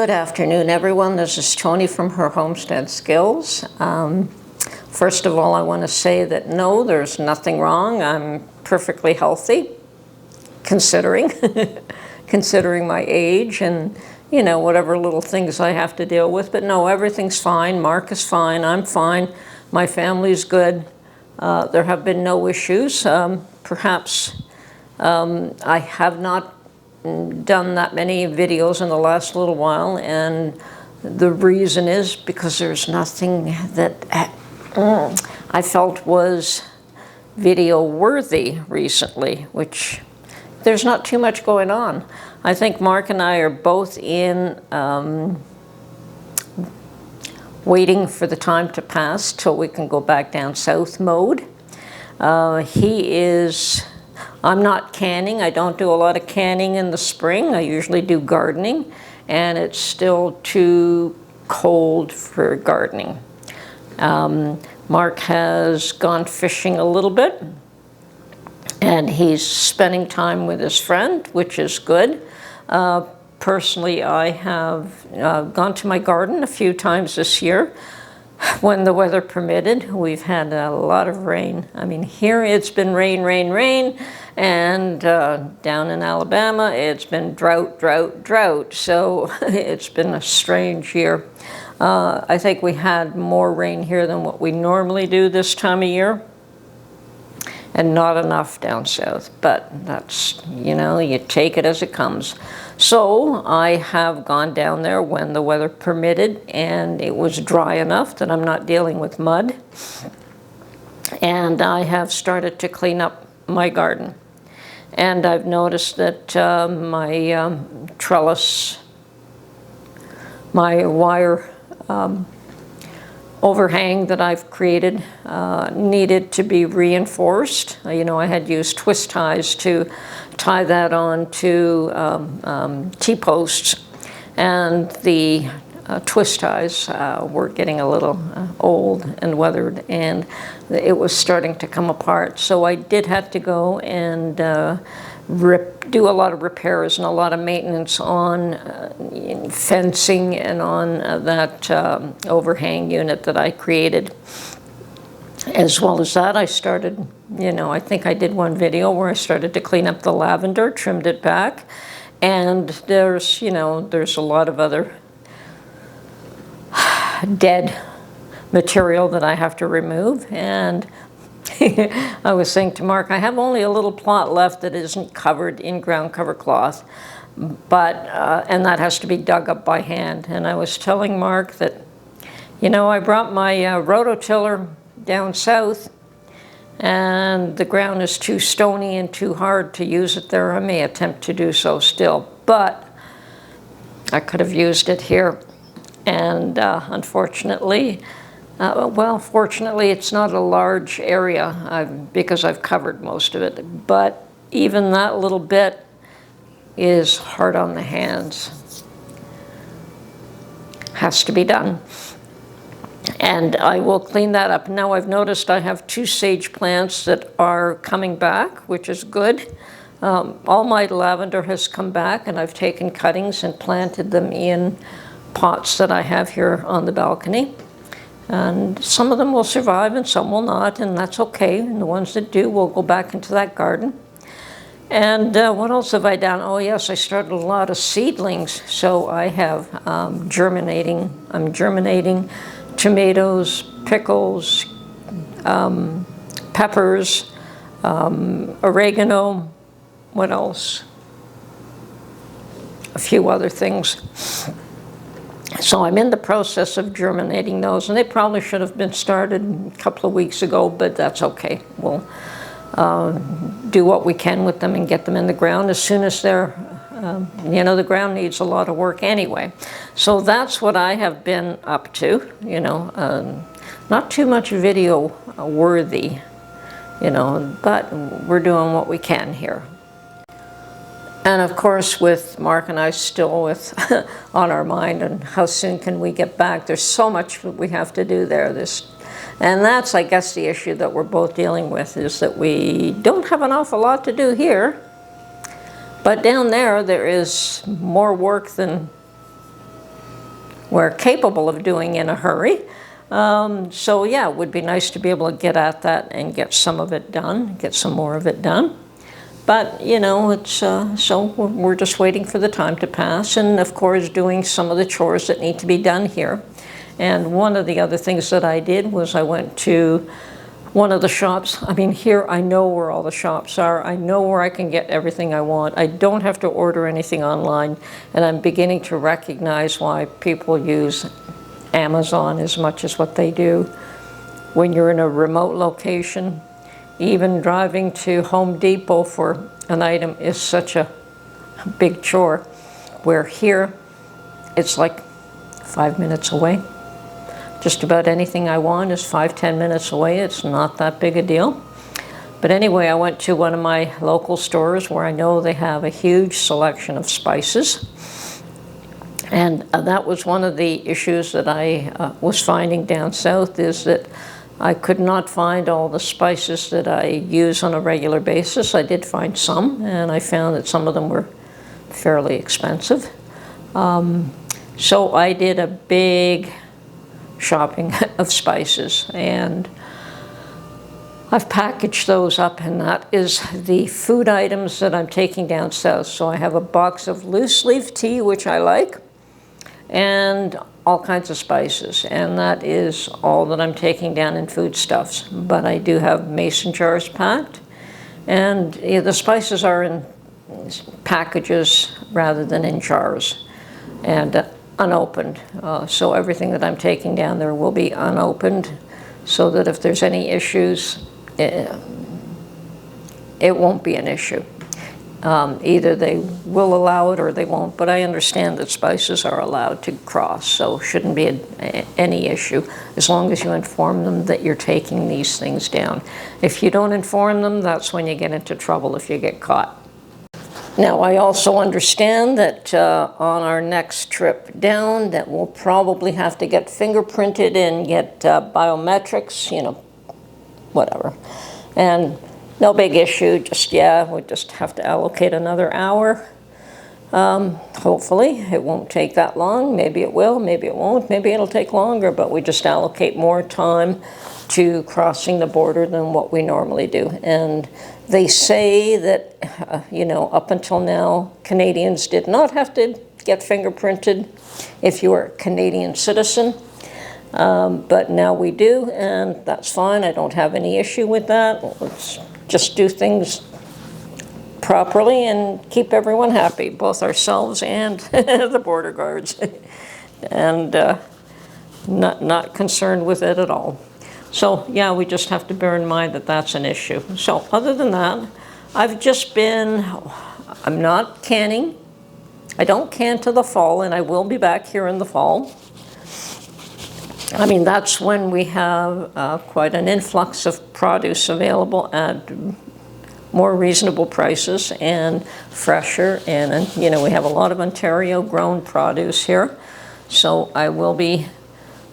Good afternoon, everyone. This is Tony from Her Homestead Skills. First of all, I want to say that no, there's nothing wrong. I'm perfectly healthy, considering my age and, you know, whatever little things I have to deal with. But no, everything's fine. Mark is fine. I'm fine. My family's good. There have been no issues. Perhaps I have not done that many videos in the last little while, and the reason is because there's nothing that I felt was video worthy recently, which there's not too much going on. I think Mark and I are both in waiting for the time to pass till we can go back down south mode. I'm not canning. I don't do a lot of canning in the spring. I usually do gardening, and it's still too cold for gardening. Mark has gone fishing a little bit, and he's spending time with his friend, which is good. Personally, I have gone to my garden a few times this year when the weather permitted. We've had a lot of rain. I mean, here it's been rain, rain, rain, and down in Alabama it's been drought, drought, drought. So it's been a strange year. I think we had more rain here than what we normally do this time of year, and not enough down south, but that's, you know, you take it as it comes. So I have gone down there when the weather permitted, and it was dry enough that I'm not dealing with mud. And I have started to clean up my garden. And I've noticed that my trellis, my wire overhang that I've created needed to be reinforced. You know, I had used twist ties to tie that on to T-posts, and the twist ties were getting a little old and weathered, and it was starting to come apart. So I did have to go and do a lot of repairs and a lot of maintenance on fencing and on that overhang unit that I created. As well as that, I started, you know, I think I did one video where I started to clean up the lavender, trimmed it back, and there's, you know, there's a lot of other dead material that I have to remove. And I was saying to Mark, I have only a little plot left that isn't covered in ground cover cloth, but and that has to be dug up by hand. And I was telling Mark that, you know, I brought my rototiller down south, and the ground is too stony and too hard to use it there. I may attempt to do so still, but I could have used it here. And unfortunately, well, fortunately, it's not a large area because I've covered most of it. But even that little bit is hard on the hands. Has to be done. And I will clean that up. Now I've noticed I have 2 sage plants that are coming back, which is good. All my lavender has come back, and I've taken cuttings and planted them in pots that I have here on the balcony. And some of them will survive and some will not, and that's okay. And the ones that do will go back into that garden. And what else have I done? Oh yes, I started a lot of seedlings. So I have I'm germinating tomatoes, pickles, peppers, oregano, what else? A few other things. So I'm in the process of germinating those, and they probably should have been started a couple of weeks ago, but that's okay. We'll do what we can with them and get them in the ground as soon as they're, you know, the ground needs a lot of work anyway. So that's what I have been up to, you know, not too much video worthy, you know, but we're doing what we can here. And of course, with Mark and I still on our mind, and how soon can we get back? There's so much we have to do there. And that's, I guess, the issue that we're both dealing with, is that we don't have an awful lot to do here. But down there is more work than we're capable of doing in a hurry. So yeah, it would be nice to be able to get at that and get some of it done, get some more of it done. But, you know, it's so we're just waiting for the time to pass, and of course doing some of the chores that need to be done here. And one of the other things that I did was I went to one of the shops. I mean, here I know where all the shops are. I know where I can get everything I want. I don't have to order anything online, and I'm beginning to recognize why people use Amazon as much as what they do. When you're in a remote location, even driving to Home Depot for an item is such a big chore, where here it's like 5 minutes away. Just about anything I want is 5–10 minutes away. It's not that big a deal. But anyway, I went to one of my local stores where I know they have a huge selection of spices. And that was one of the issues that I was finding down south, is that I could not find all the spices that I use on a regular basis. I did find some, and I found that some of them were fairly expensive. So I did a big shopping of spices, and I've packaged those up, and that is the food items that I'm taking down south. So I have a box of loose leaf tea, which I like, and all kinds of spices, and that is all that I'm taking down in foodstuffs. But I do have mason jars packed, and the spices are in packages rather than in jars, and unopened. So everything that I'm taking down there will be unopened, so that if there's any issues, it won't be an issue. Either they will allow it or they won't, but I understand that spices are allowed to cross, so shouldn't be any issue, as long as you inform them that you're taking these things down. If you don't inform them, that's when you get into trouble if you get caught. Now, I also understand that on our next trip down, that we'll probably have to get fingerprinted and get biometrics, you know, whatever. And no big issue, just, yeah, we just have to allocate another hour. Hopefully, it won't take that long. Maybe it will, maybe it won't, maybe it'll take longer, but we just allocate more time to crossing the border than what we normally do. And they say that, you know, up until now, Canadians did not have to get fingerprinted if you were a Canadian citizen. But now we do, and that's fine. I don't have any issue with that. Let's just do things properly and keep everyone happy, both ourselves and the border guards. And not concerned with it at all. So yeah, we just have to bear in mind that that's an issue. So other than that, I've just been, I'm not canning. I don't can till the fall, and I will be back here in the fall. I mean, that's when we have quite an influx of produce available at more reasonable prices and fresher. And you know, we have a lot of Ontario grown produce here. So I will be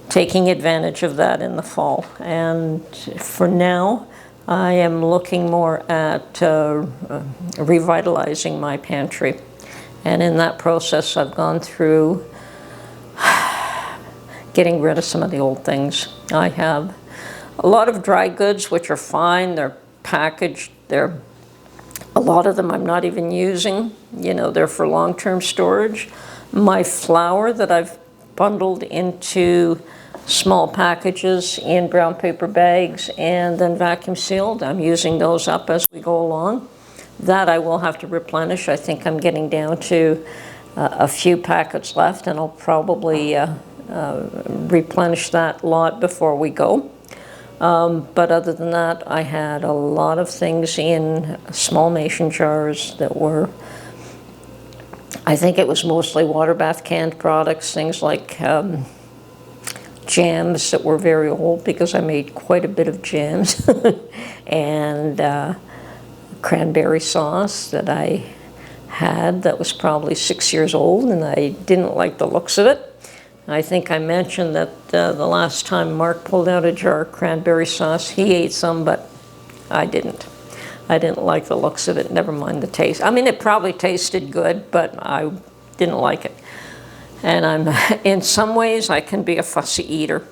taking advantage of that in the fall. And for now, I am looking more at revitalizing my pantry. And in that process, I've gone through getting rid of some of the old things. I have a lot of dry goods, which are fine. They're packaged. A lot of them I'm not even using. You know, they're for long-term storage. My flour that I've bundled into small packages in brown paper bags and then vacuum sealed, I'm using those up as we go along. That I will have to replenish. I think I'm getting down to a few packets left, and I'll probably replenish that lot before we go. But other than that, I had a lot of things in small mason jars that were, I think it was mostly water bath canned products, things like jams that were very old, because I made quite a bit of jams, and cranberry sauce that I had that was probably 6 years old, and I didn't like the looks of it. I think I mentioned that the last time Mark pulled out a jar of cranberry sauce, he ate some, but I didn't. I didn't like the looks of it, never mind the taste. I mean, it probably tasted good, but I didn't like it. And in some ways, I can be a fussy eater.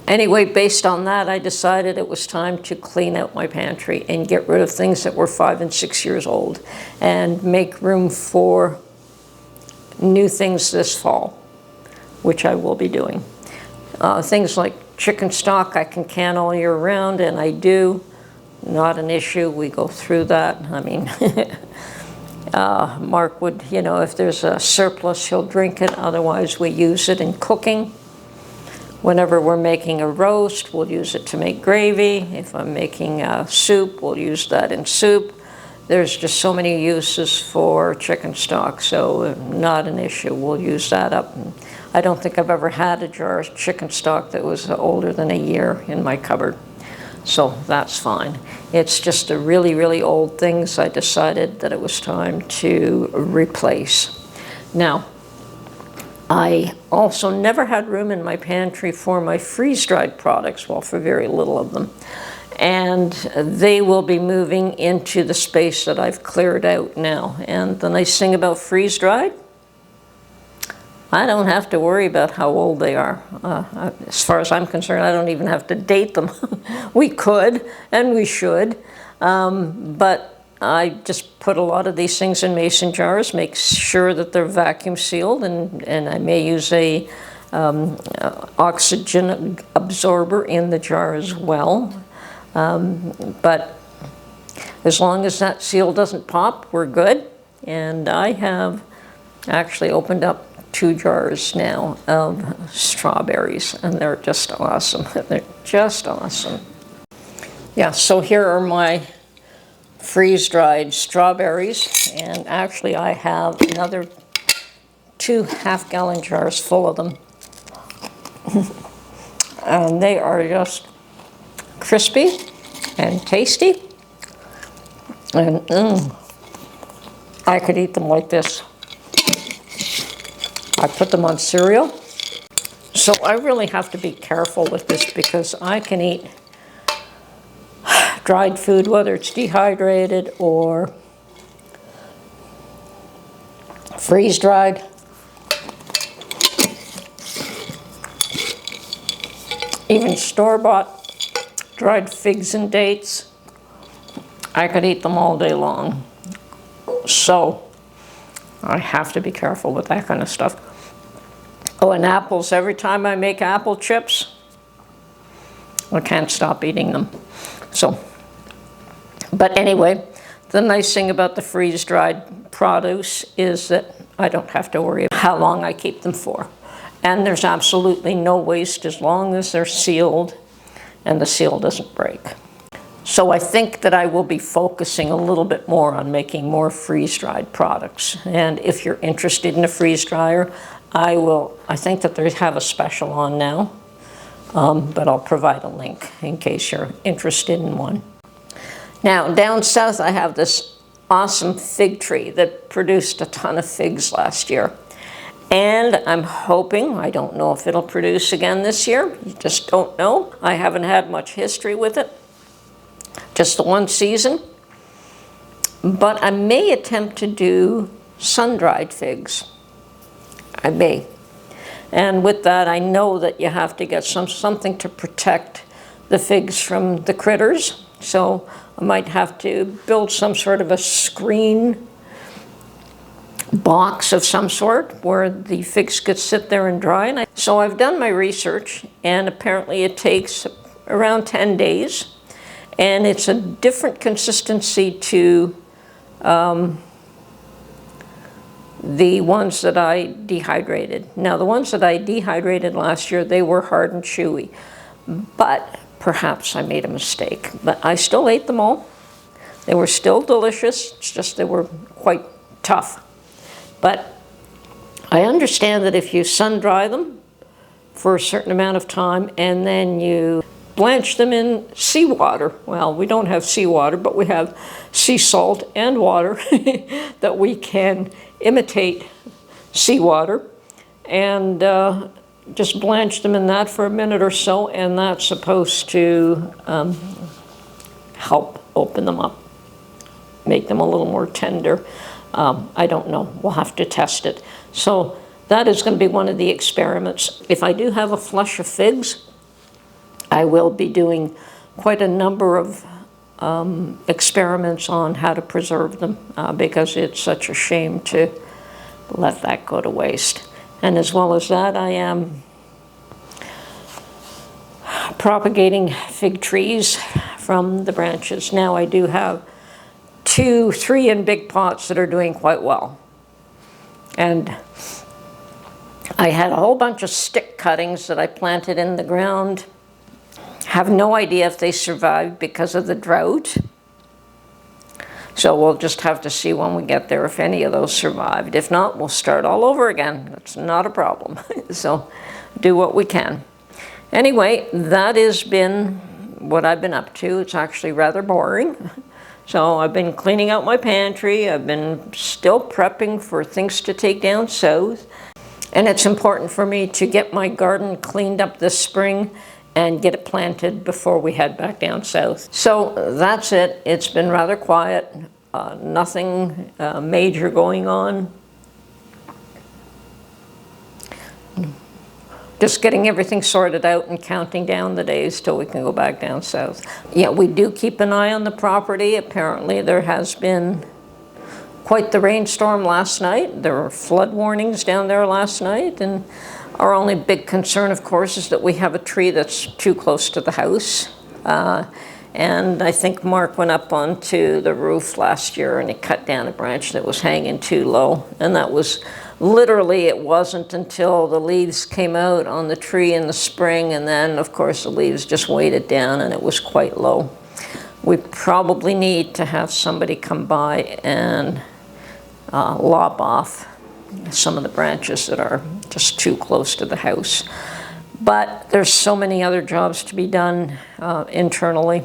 Anyway, based on that, I decided it was time to clean out my pantry and get rid of things that were 5 and 6 years old and make room for new things this fall, which I will be doing. Things like chicken stock, I can can all year round, and I do. Not an issue. We go through that. I mean, Mark would, you know, if there's a surplus, he'll drink it. Otherwise, we use it in cooking. Whenever we're making a roast, we'll use it to make gravy. If I'm making a soup, we'll use that in soup. There's just so many uses for chicken stock, so not an issue. We'll use that up. I don't think I've ever had a jar of chicken stock that was older than a year in my cupboard. So that's fine. It's just the really, really old things I decided that it was time to replace. Now, I also never had room in my pantry for my freeze-dried products, well, for very little of them. And they will be moving into the space that I've cleared out now. And the nice thing about freeze-dried, I don't have to worry about how old they are. As far as I'm concerned, I don't even have to date them. We could, and we should, but I just put a lot of these things in mason jars, make sure that they're vacuum sealed, and I may use a oxygen absorber in the jar as well. But as long as that seal doesn't pop, we're good. And I have actually opened up 2 jars now of strawberries, and they're just awesome. They're just awesome. Yeah, so here are my freeze-dried strawberries, and actually I have another 2 half-gallon jars full of them. And they are just crispy and tasty, and I could eat them like this. I put them on cereal, so I really have to be careful with this because I can eat dried food, whether it's dehydrated or freeze-dried. Even store-bought dried figs and dates, I could eat them all day long. So I have to be careful with that kind of stuff. Oh, and apples, every time I make apple chips, I can't stop eating them. So, but anyway, the nice thing about the freeze-dried produce is that I don't have to worry about how long I keep them for. And there's absolutely no waste as long as they're sealed and the seal doesn't break. So I think that I will be focusing a little bit more on making more freeze-dried products. And if you're interested in a freeze dryer, I think that they have a special on now, but I'll provide a link in case you're interested in one. Now, down south I have this awesome fig tree that produced a ton of figs last year. And I'm hoping, I don't know if it'll produce again this year, you just don't know. I haven't had much history with it, just the one season. But I may attempt to do sun-dried figs. I may. And with that, I know that you have to get something to protect the figs from the critters. So I might have to build some sort of a screen box of some sort where the figs could sit there and dry. So I've done my research, and apparently it takes around 10 days. And it's a different consistency to the ones that I dehydrated. Now, the ones that I dehydrated last year, they were hard and chewy. But perhaps I made a mistake. But I still ate them all. They were still delicious. It's just they were quite tough. But I understand that if you sun-dry them for a certain amount of time and then you blanch them in seawater. Well, we don't have seawater, but we have sea salt and water that we can imitate seawater, and just blanch them in that for a minute or so, and that's supposed to help open them up, make them a little more tender. I don't know. We'll have to test it. So that is going to be one of the experiments. If I do have a flush of figs, I will be doing quite a number of experiments on how to preserve them because it's such a shame to let that go to waste. And as well as that, I am propagating fig trees from the branches. Now I do have 2, 3 in big pots that are doing quite well. And I had a whole bunch of stick cuttings that I planted in the ground. Have no idea if they survived because of the drought. So we'll just have to see when we get there if any of those survived. If not, we'll start all over again. That's not a problem. So do what we can. Anyway, that has been what I've been up to. It's actually rather boring. So I've been cleaning out my pantry. I've been still prepping for things to take down south. And it's important for me to get my garden cleaned up this spring and get it planted before we head back down south. So that's it. It's been rather quiet. Nothing major going on. Just getting everything sorted out and counting down the days till we can go back down south. Yeah, we do keep an eye on the property. Apparently there has been quite the rainstorm last night. There were flood warnings down there last night, and our only big concern, of course, is that we have a tree that's too close to the house. And I think Mark went up onto the roof last year and he cut down a branch that was hanging too low. And that was literally, it wasn't until the leaves came out on the tree in the spring, and then, of course, the leaves just weighed it down and it was quite low. We probably need to have somebody come by and lop off some of the branches that are just too close to the house. But there's so many other jobs to be done internally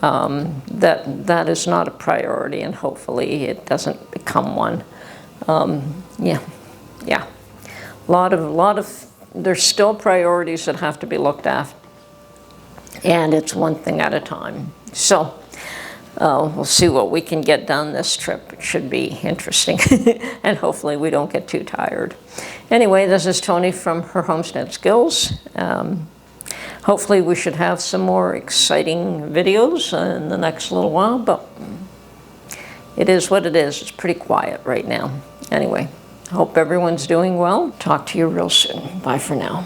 that is not a priority, and hopefully it doesn't become one. Yeah. There's still priorities that have to be looked at, and it's one thing at a time. So we'll see what we can get done this trip. It should be interesting, and hopefully we don't get too tired. Anyway, this is Tony from Her Homestead Skills. Hopefully we should have some more exciting videos in the next little while, but it is what it is. It's pretty quiet right now. Anyway, hope everyone's doing well. Talk to you real soon. Bye for now.